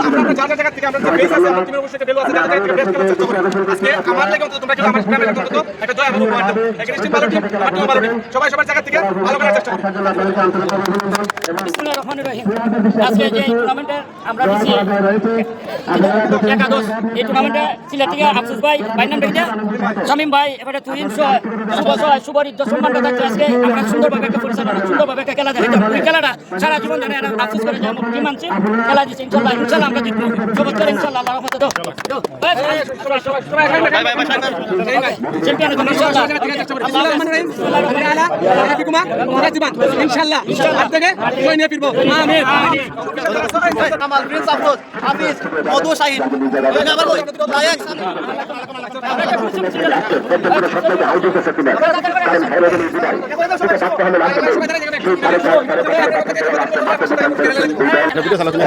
আমরা যার জায়গা থেকে আমরা যে বেস আছে আমার টিমের অবশ্যই বেলো আছে যার জায়গা থেকে বেস খেলার চেষ্টা করি আজকে আমার লাগে অন্তত তোমরা কিন্তু আমার গ্রামের অন্তত একটা জয় এবং উপহার দাও এখানে টিম ভালো টিম আমার টিম ভালো টিম সবাই সবার জায়গা থেকে ভালো করার চেষ্টা করি বিসমিল্লাহির রহমানির রহিম। আজকে যে টুর্নামেন্টে আমরা দিচ্ছি একাদশ, এই টুর্নামেন্টে সিলেট থেকে আফসুস ভাই নাম রেখে শামীম ভাই এবারে তুহিন সুবরিত সম্মানটা থাকছে। আজকে আমরা সুন্দরভাবে একটা পরিচালনা সুন্দরভাবে একটা খেলা দেখাইতাম। ওই খেলাটা সারা জীবন জানে আফসুস করে যে টিম আনছে খেলা দিচ্ছে ইনশাল্লাহ আমরা জিতবো চমৎকার ইনশাল্লাহ আল্লাহর রহমতে চ্যাম্পিয়ন ইনশাআল্লাহ হাত থেকে জয় নিয়ে ফিরবো আমিন কামাল প্রিন্স আফরোজ হাফিজ মধু শাহিন ভিডিও চালাতে